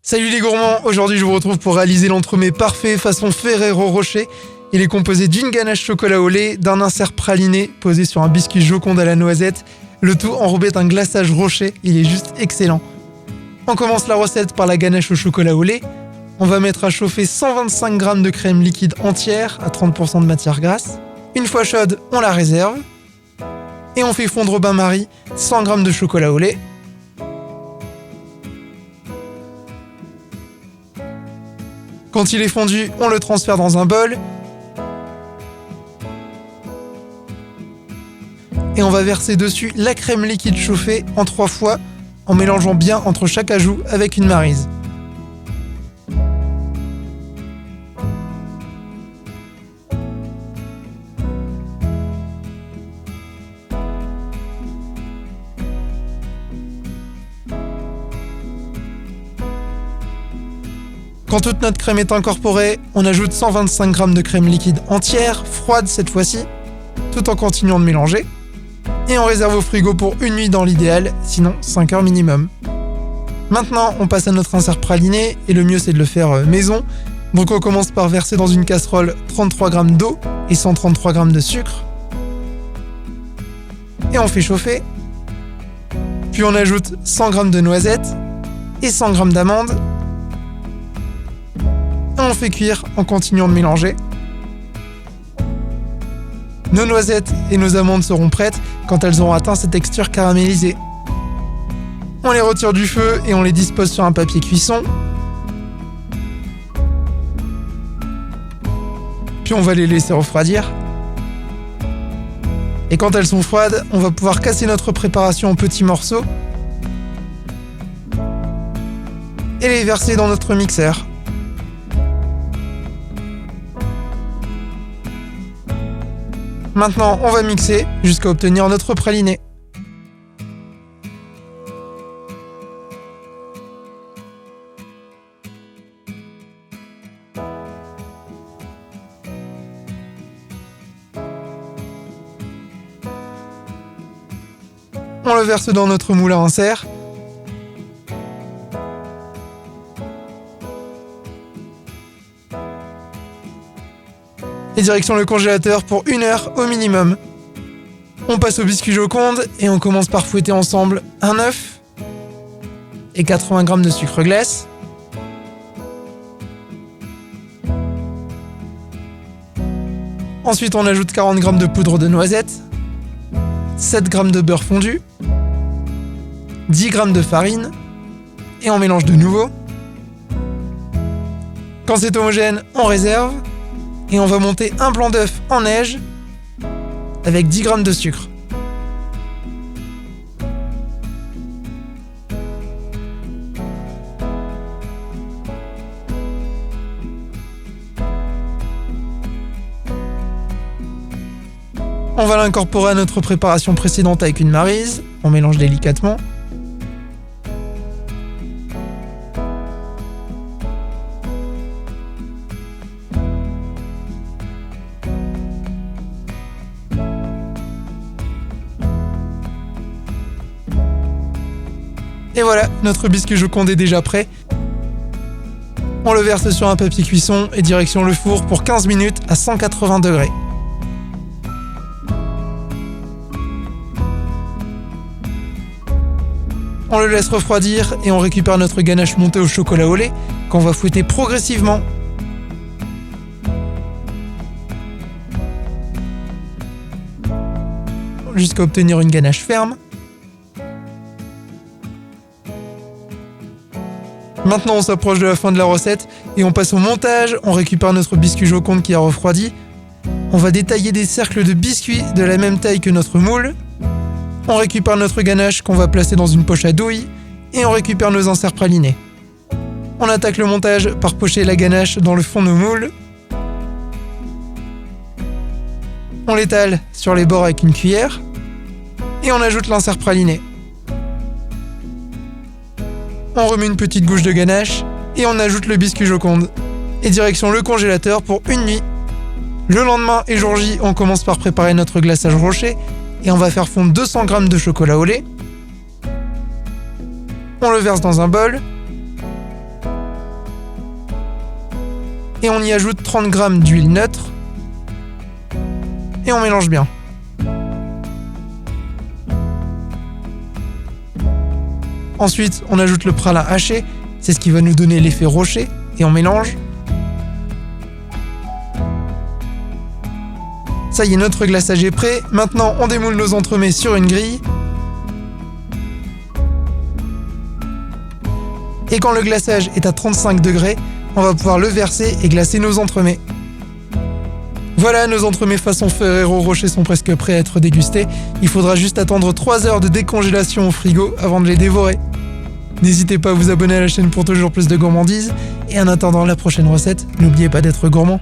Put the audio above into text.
Salut les gourmands, aujourd'hui je vous retrouve pour réaliser l'entremets parfait façon Ferrero Rocher. Il est composé d'une ganache chocolat au lait, d'un insert praliné posé sur un biscuit Joconde à la noisette, le tout enrobé d'un glaçage rocher, il est juste excellent. On commence la recette par la ganache au chocolat au lait. On va mettre à chauffer 125 g de crème liquide entière à 30% de matière grasse. Une fois chaude, on la réserve. Et on fait fondre au bain-marie 100 g de chocolat au lait. Quand il est fondu, on le transfère dans un bol. Et on va verser dessus la crème liquide chauffée en 3 fois, en mélangeant bien entre chaque ajout avec une maryse. Quand toute notre crème est incorporée, on ajoute 125 g de crème liquide entière, froide cette fois-ci, tout en continuant de mélanger. Et on réserve au frigo pour une nuit dans l'idéal, sinon 5 heures minimum. Maintenant, on passe à notre insert praliné, et le mieux c'est de le faire maison. Donc on commence par verser dans une casserole 33 g d'eau et 133 g de sucre. Et on fait chauffer. Puis on ajoute 100 g de noisettes et 100 g d'amandes. Et on fait cuire en continuant de mélanger. Nos noisettes et nos amandes seront prêtes quand elles auront atteint cette texture caramélisée. On les retire du feu et on les dispose sur un papier cuisson. Puis on va les laisser refroidir. Et quand elles sont froides, on va pouvoir casser notre préparation en petits morceaux et les verser dans notre mixeur. Maintenant, on va mixer jusqu'à obtenir notre praliné. On le verse dans notre moule à insert. Et direction le congélateur pour 1 heure au minimum. On passe au biscuit Joconde et on commence par fouetter ensemble un œuf et 80 g de sucre glace. Ensuite on ajoute 40 g de poudre de noisette, 7 g de beurre fondu, 10 g de farine et on mélange de nouveau. Quand c'est homogène, on réserve. Et on va monter un blanc d'œuf en neige avec 10 g de sucre. On va l'incorporer à notre préparation précédente avec une maryse. On mélange délicatement. Et voilà, notre biscuit Joconde est déjà prêt. On le verse sur un papier cuisson et direction le four pour 15 minutes à 180 degrés. On le laisse refroidir et on récupère notre ganache montée au chocolat au lait qu'on va fouetter progressivement. Jusqu'à obtenir une ganache ferme. Maintenant on s'approche de la fin de la recette et on passe au montage, on récupère notre biscuit Joconde qui a refroidi. On va détailler des cercles de biscuits de la même taille que notre moule. On récupère notre ganache qu'on va placer dans une poche à douille et on récupère nos inserts pralinés. On attaque le montage par pocher la ganache dans le fond de moule. On l'étale sur les bords avec une cuillère et on ajoute l'insert praliné. On remet une petite gouche de ganache et on ajoute le biscuit Joconde. Et direction le congélateur pour une nuit. Le lendemain et jour J, on commence par préparer notre glaçage rocher et on va faire fondre 200 g de chocolat au lait. On le verse dans un bol. Et on y ajoute 30 g d'huile neutre. Et on mélange bien. Ensuite, on ajoute le pralin haché. C'est ce qui va nous donner l'effet rocher. Et on mélange. Ça y est, notre glaçage est prêt. Maintenant, on démoule nos entremets sur une grille. Et quand le glaçage est à 35 degrés, on va pouvoir le verser et glacer nos entremets. Voilà, nos entremets façon Ferrero Rocher sont presque prêts à être dégustés. Il faudra juste attendre 3 heures de décongélation au frigo avant de les dévorer. N'hésitez pas à vous abonner à la chaîne pour toujours plus de gourmandises. Et en attendant la prochaine recette, n'oubliez pas d'être gourmand.